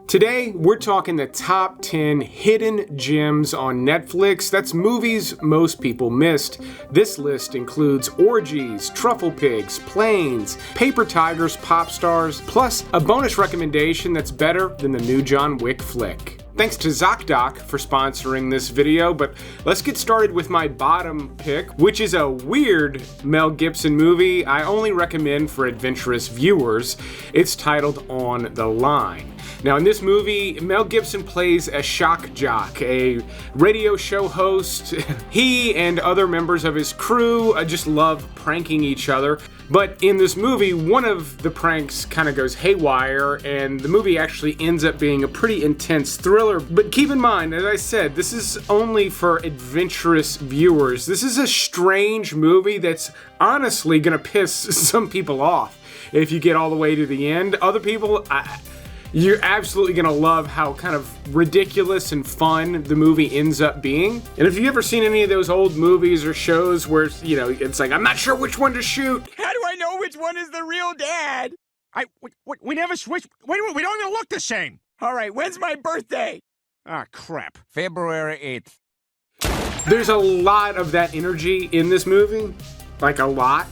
Today, we're talking the top 10 hidden gems on Netflix. That's movies most people missed. This list includes Orgies, Truffle Pigs, Planes, Paper Tigers, Popstars, plus a bonus recommendation that's better than the new John Wick flick. Thanks to ZocDoc for sponsoring this video, but let's get started with my bottom pick, which is a weird Mel Gibson movie I only recommend for adventurous viewers. It's titled On the Line. Now, in this movie, Mel Gibson plays a shock jock, a radio show host. He and other members of his crew just love pranking each other. But in this movie, one of the pranks kind of goes haywire, and the movie actually ends up being a pretty intense thriller. But keep in mind, as I said, this is only for adventurous viewers. This is a strange movie that's honestly gonna piss some people off if you get all the way to the end. Other people, you're absolutely gonna love how kind of ridiculous and fun the movie ends up being. And if you've ever seen any of those old movies or shows where, you know, it's like, I'm not sure which one to shoot. How do I know which one is the real dad? We never switched. Wait, we don't even look the same. All right, when's my birthday? Ah, crap. February 8th. There's a lot of that energy in this movie. Like, a lot.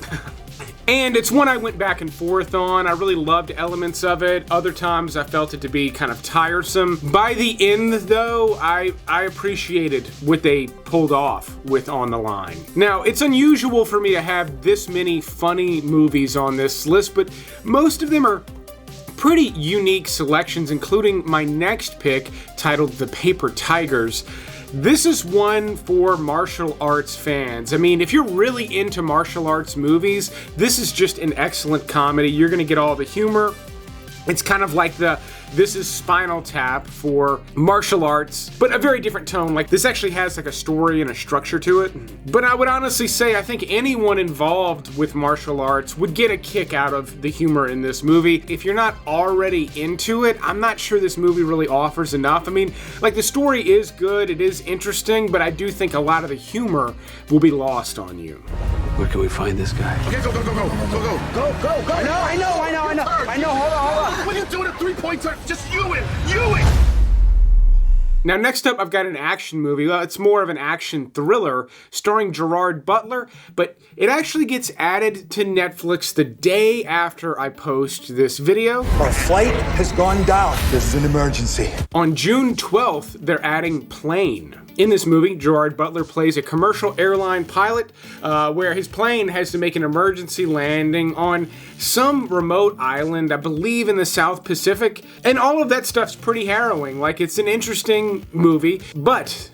And it's one I went back and forth on. I really loved elements of it. Other times I felt it to be kind of tiresome. By the end, though, I appreciated what they pulled off with On the Line. Now, it's unusual for me to have this many funny movies on this list, but most of them are pretty unique selections, including my next pick, titled The Paper Tigers. This is one for martial arts fans. I mean, if you're really into martial arts movies, this is just an excellent comedy. You're gonna get all the humor. It's kind of like This is Spinal Tap for martial arts, but a very different tone. Like, this actually has like a story and a structure to it. But I would honestly say I think anyone involved with martial arts would get a kick out of the humor in this movie. If you're not already into it, I'm not sure this movie really offers enough. I mean, like, the story is good, it is interesting, but I do think a lot of the humor will be lost on you. Where can we find this guy? Okay, go. I know, hold on. What are you doing at 3 points? Just you it. Now, next up, I've got an action movie. Well, it's more of an action thriller starring Gerard Butler, but it actually gets added to Netflix the day after I post this video. Our flight has gone down. This is an emergency. On June 12th, they're adding Plane. In this movie, Gerard Butler plays a commercial airline pilot where his plane has to make an emergency landing on some remote island, I believe in the South Pacific. And all of that stuff's pretty harrowing. Like, it's an interesting movie, but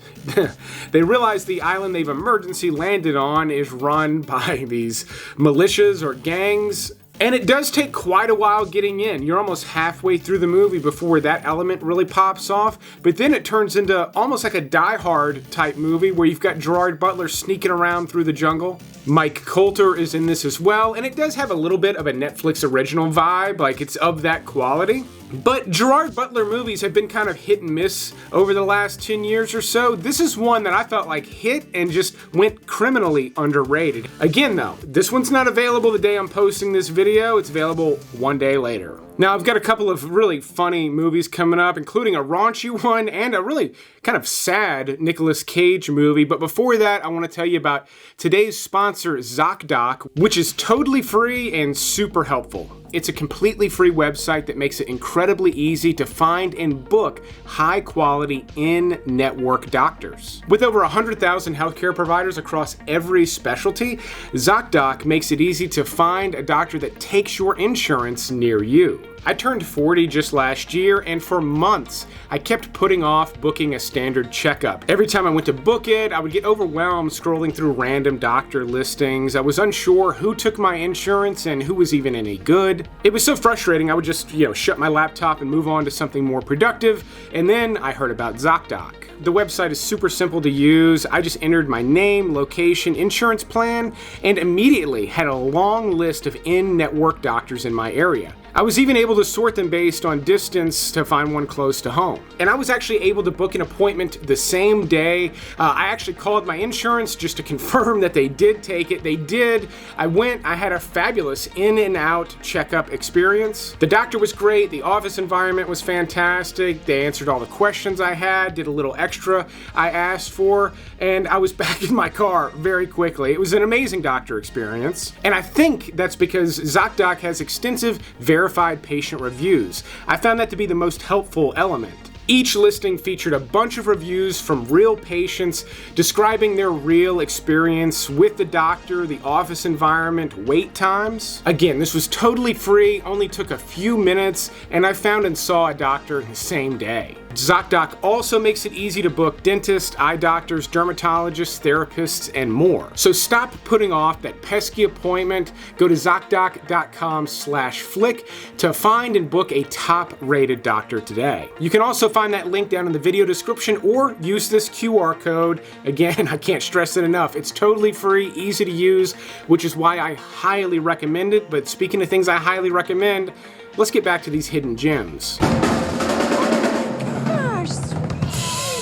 they realize the island they've emergency landed on is run by these militias or gangs. And it does take quite a while getting in. You're almost halfway through the movie before that element really pops off. But then it turns into almost like a Die Hard type movie where you've got Gerard Butler sneaking around through the jungle. Mike Coulter is in this as well. And it does have a little bit of a Netflix original vibe. Like, it's of that quality. But Gerard Butler movies have been kind of hit and miss over the last 10 years or so. This is one that I felt like hit and just went criminally underrated. Again, though, this one's not available the day I'm posting this video. It's available one day later. Now, I've got a couple of really funny movies coming up, including a raunchy one and a really kind of sad Nicolas Cage movie. But before that, I want to tell you about today's sponsor, ZocDoc, which is totally free and super helpful. It's a completely free website that makes it incredibly easy to find and book high-quality in-network doctors. With over 100,000 healthcare providers across every specialty, ZocDoc makes it easy to find a doctor that takes your insurance near you. I turned 40 just last year, and for months, I kept putting off booking a standard checkup. Every time I went to book it, I would get overwhelmed scrolling through random doctor listings. I was unsure who took my insurance and who was even any good. It was so frustrating, I would just, shut my laptop and move on to something more productive, and then I heard about ZocDoc. The website is super simple to use. I just entered my name, location, insurance plan, and immediately had a long list of in-network doctors in my area. I was even able able to sort them based on distance to find one close to home. And I was actually able to book an appointment the same day. I actually called my insurance just to confirm that they did take it. They did. I went. I had a fabulous in and out checkup experience. The doctor was great. The office environment was fantastic. They answered all the questions I had, did a little extra I asked for, and I was back in my car very quickly. It was an amazing doctor experience. And I think that's because ZocDoc has extensive verified patient reviews. I found that to be the most helpful element. Each listing featured a bunch of reviews from real patients describing their real experience with the doctor, the office environment, wait times. Again, this was totally free, only took a few minutes, and I found and saw a doctor the same day. ZocDoc also makes it easy to book dentists, eye doctors, dermatologists, therapists, and more. So stop putting off that pesky appointment. Go to ZocDoc.com/flick to find and book a top-rated doctor today. You can also find that link down in the video description or use this QR code. Again, I can't stress it enough. It's totally free, easy to use, which is why I highly recommend it. But speaking of things I highly recommend, let's get back to these hidden gems.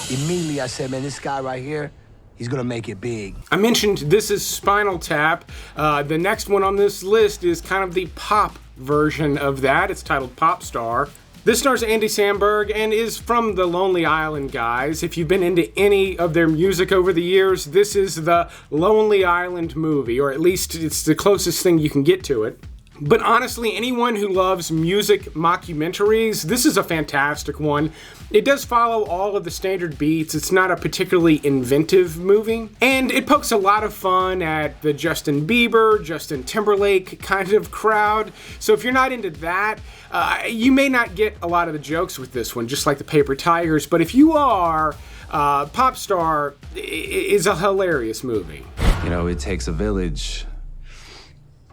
Immediately I said, man, this guy right here, he's gonna make it big. I mentioned this is Spinal Tap. The next one on this list is kind of the pop version of that. It's titled Popstar. This stars Andy Samberg and is from the Lonely Island guys. If you've been into any of their music over the years, this is the Lonely Island movie, or at least it's the closest thing you can get to it. But honestly, anyone who loves music mockumentaries, this is a fantastic one. It does follow all of the standard beats. It's not a particularly inventive movie. And it pokes a lot of fun at the Justin Bieber, Justin Timberlake kind of crowd. So if you're not into that, you may not get a lot of the jokes with this one, just like the Paper Tigers. But if you are, Popstar is a hilarious movie. You know, it takes a village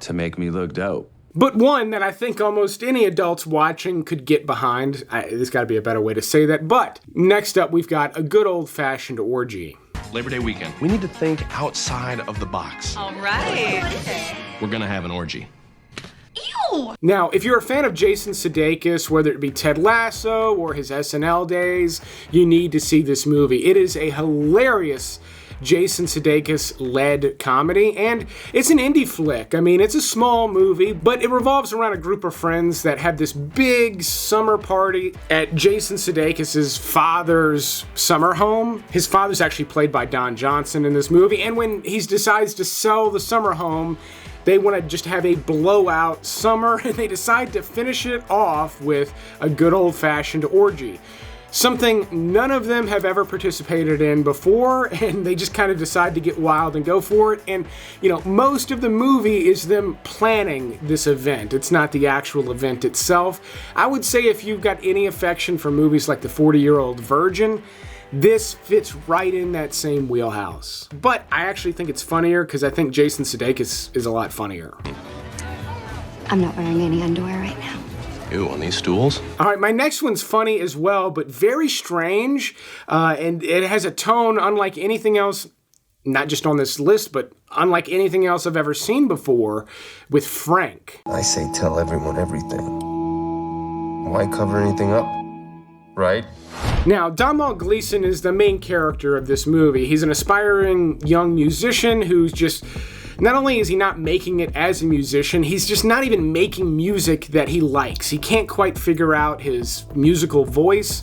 to make me look dope. But one that I think almost any adults watching could get behind. There's got to be a better way to say that. But next up, we've got a good old-fashioned orgy. Labor Day weekend. We need to think outside of the box. All right. We're gonna have an orgy. Ew! Now, if you're a fan of Jason Sudeikis, whether it be Ted Lasso or his SNL days, you need to see this movie. It is a hilarious Jason Sudeikis-led comedy, and it's an indie flick. I mean, it's a small movie, but it revolves around a group of friends that have this big summer party at Jason Sudeikis' father's summer home. His father's actually played by Don Johnson in this movie, and when he decides to sell the summer home, they want to just have a blowout summer, and they decide to finish it off with a good old-fashioned orgy. Something none of them have ever participated in before, and they just kind of decide to get wild and go for it. And, you know, most of the movie is them planning this event. It's not the actual event itself. I would say if you've got any affection for movies like The 40-Year-Old Virgin, this fits right in that same wheelhouse. But I actually think it's funnier because I think Jason Sudeikis is a lot funnier. I'm not wearing any underwear right now. Ew, on these stools? All right, my next one's funny as well, but very strange, and it has a tone unlike anything else, not just on this list, but unlike anything else I've ever seen before, with Frank. I say tell everyone everything. Why cover anything up, right? Now, Domhnall Gleeson is the main character of this movie. He's an aspiring young musician who's just... Not only is he not making it as a musician, he's just not even making music that he likes. He can't quite figure out his musical voice.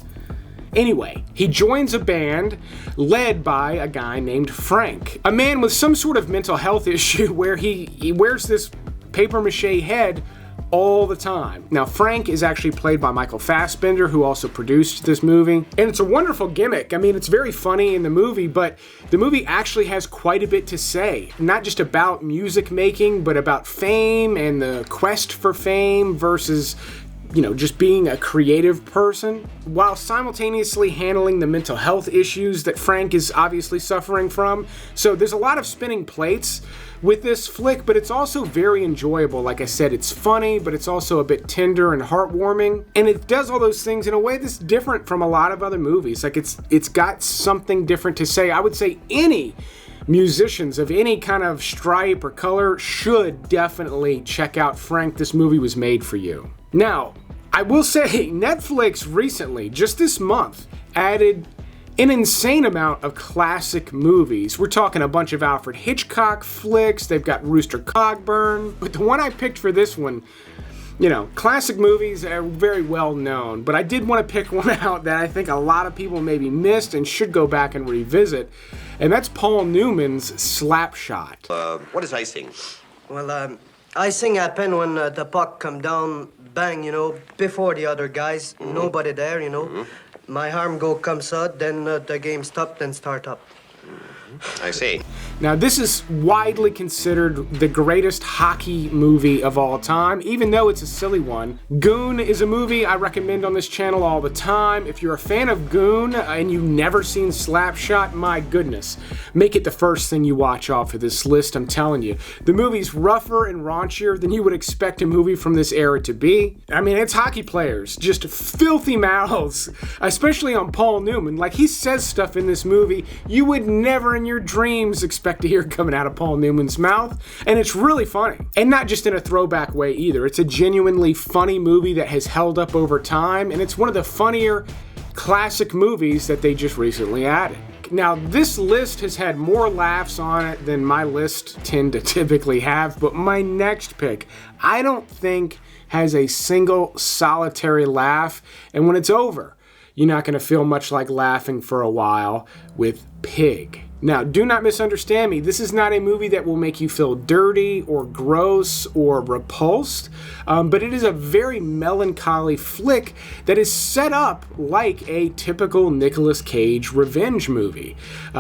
Anyway, he joins a band led by a guy named Frank, a man with some sort of mental health issue where he wears this papier-mâché head all the time. Now, Frank is actually played by Michael Fassbender, who also produced this movie. And it's a wonderful gimmick. I mean, it's very funny in the movie, but the movie actually has quite a bit to say. Not just about music making, but about fame and the quest for fame versus, you know, just being a creative person, while simultaneously handling the mental health issues that Frank is obviously suffering from. So there's a lot of spinning plates with this flick, but it's also very enjoyable. Like I said, it's funny, but it's also a bit tender and heartwarming, and it does all those things in a way that's different from a lot of other movies. Like it's got something different to say. I would say any musicians of any kind of stripe or color should definitely check out Frank. This movie was made for you. Now, I will say, Netflix recently, just this month, added an insane amount of classic movies. We're talking a bunch of Alfred Hitchcock flicks, they've got Rooster Cogburn, but the one I picked for this one, you know, classic movies are very well known, but I did want to pick one out that I think a lot of people maybe missed and should go back and revisit, and that's Paul Newman's Slapshot. What is icing? Well, icing happened when the puck come down, bang, you know, before the other guys. Nobody there, you know. My arm comes out, then the game stopped and start up. I see. Now, this is widely considered the greatest hockey movie of all time, even though it's a silly one. Goon is a movie I recommend on this channel all the time. If you're a fan of Goon and you've never seen Slapshot, my goodness, make it the first thing you watch off of this list, I'm telling you. The movie's rougher and raunchier than you would expect a movie from this era to be. I mean, it's hockey players, just filthy mouths, especially on Paul Newman. Like, he says stuff in this movie you would never in your dreams expect to hear coming out of Paul Newman's mouth, and it's really funny. And not just in a throwback way either. It's a genuinely funny movie that has held up over time, and it's one of the funnier classic movies that they just recently added. Now, this list has had more laughs on it than my lists tend to typically have, but my next pick, I don't think has a single solitary laugh, and when it's over, you're not going to feel much like laughing for a while, with Pig. Now, do not misunderstand me. This is not a movie that will make you feel dirty or gross or repulsed, but it is a very melancholy flick that is set up like a typical Nicolas Cage revenge movie.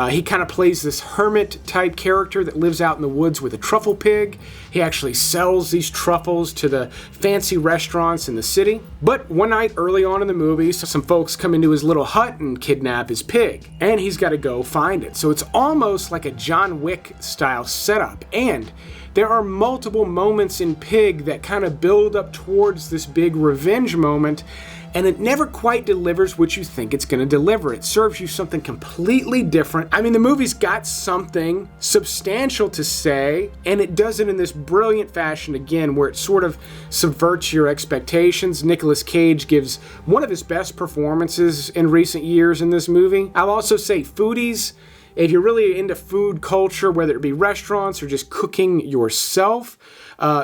He kind of plays this hermit-type character that lives out in the woods with a truffle pig. He actually sells these truffles to the fancy restaurants in the city. But one night early on in the movie, some folks come into his little hut and kidnap his pig, and he's got to go find it. So it's almost like a John Wick style setup, and there are multiple moments in Pig that kind of build up towards this big revenge moment, and it never quite delivers what you think it's going to deliver. It serves you something completely different. I mean, the movie's got something substantial to say, and it does it in this brilliant fashion again, where it sort of subverts your expectations. Nicolas Cage gives one of his best performances in recent years in this movie. I'll also say, foodies, if you're really into food culture, whether it be restaurants or just cooking yourself,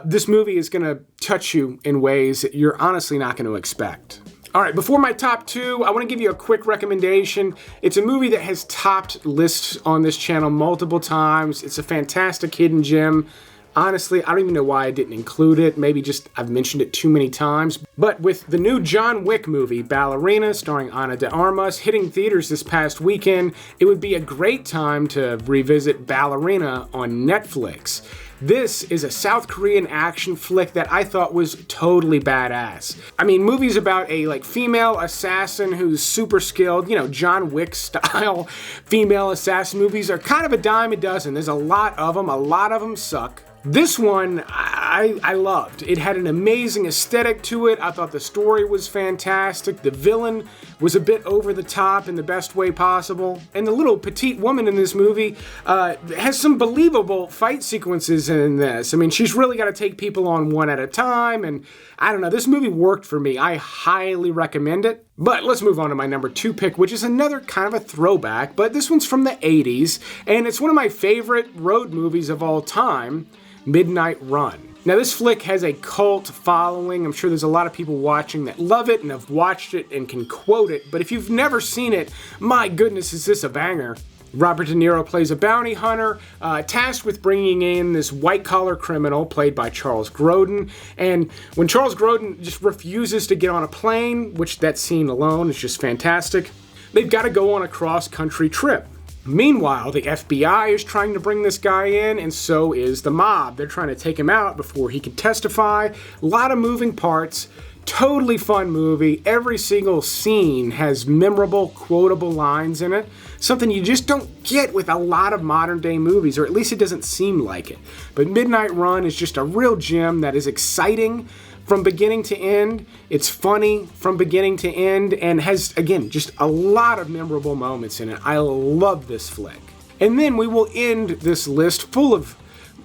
this movie is going to touch you in ways that you're honestly not going to expect. All right, before my top two, I want to give you a quick recommendation. It's a movie that has topped lists on this channel multiple times. It's a fantastic hidden gem. Honestly, I don't even know why I didn't include it. Maybe just I've mentioned it too many times. But with the new John Wick movie, Ballerina, starring Ana de Armas, hitting theaters this past weekend, it would be a great time to revisit Ballerina on Netflix. This is a South Korean action flick that I thought was totally badass. I mean, movies about a female assassin who's super skilled, you know, John Wick style female assassin movies are kind of a dime a dozen. There's a lot of them suck. This one, I loved. It had an amazing aesthetic to it. I thought the story was fantastic. The villain was a bit over the top in the best way possible. And the little petite woman in this movie has some believable fight sequences in this. I mean, she's really got to take people on one at a time. And I don't know, this movie worked for me. I highly recommend it. But let's move on to my number two pick, which is another kind of a throwback, but this one's from the 80s. And it's one of my favorite road movies of all time, Midnight Run. Now, this flick has a cult following. I'm sure there's a lot of people watching that love it and have watched it and can quote it. But if you've never seen it, my goodness, is this a banger. Robert De Niro plays a bounty hunter tasked with bringing in this white-collar criminal played by Charles Grodin. And when Charles Grodin just refuses to get on a plane, which that scene alone is just fantastic, they've got to go on a cross-country trip. Meanwhile, the FBI is trying to bring this guy in, and so is the mob. They're trying to take him out before he can testify. A lot of moving parts. Totally fun movie. Every single scene has memorable, quotable lines in it. Something you just don't get with a lot of modern day movies, or at least it doesn't seem like it. But Midnight Run is just a real gem that is exciting from beginning to end. It's funny from beginning to end and has, again, just a lot of memorable moments in it. I love this flick. And then we will end this list full of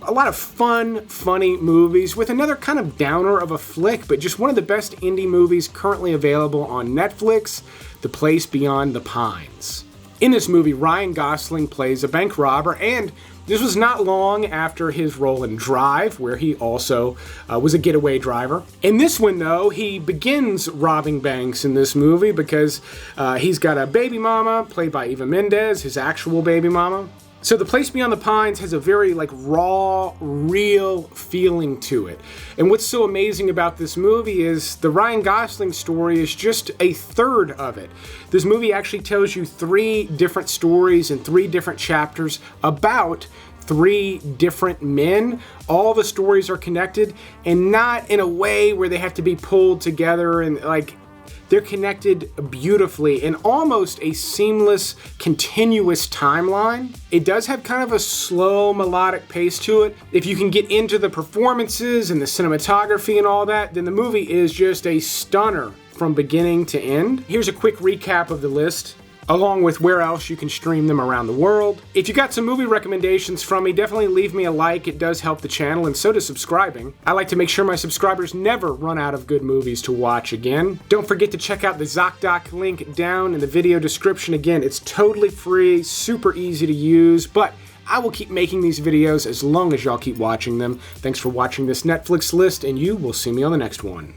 a lot of fun, funny movies with another kind of downer of a flick, but just one of the best indie movies currently available on Netflix, The Place Beyond the Pines. In this movie, Ryan Gosling plays a bank robber, and this was not long after his role in Drive, where he also was a getaway driver. In this one, though, he begins robbing banks in this movie because he's got a baby mama, played by Eva Mendes, his actual baby mama. So The Place Beyond the Pines has a very raw, real feeling to it. And what's so amazing about this movie is the Ryan Gosling story is just a third of it. This movie actually tells you 3 different stories and 3 different chapters about 3 different men. All the stories are connected, and not in a way where they have to be pulled together and they're connected beautifully in almost a seamless, continuous timeline. It does have kind of a slow, melodic pace to it. If you can get into the performances and the cinematography and all that, then the movie is just a stunner from beginning to end. Here's a quick recap of the list, along with where else you can stream them around the world. If you got some movie recommendations from me, definitely leave me a like. It does help the channel, and so does subscribing. I like to make sure my subscribers never run out of good movies to watch again. Don't forget to check out the ZocDoc link down in the video description. Again, it's totally free, super easy to use, but I will keep making these videos as long as y'all keep watching them. Thanks for watching this Netflix list, and you will see me on the next one.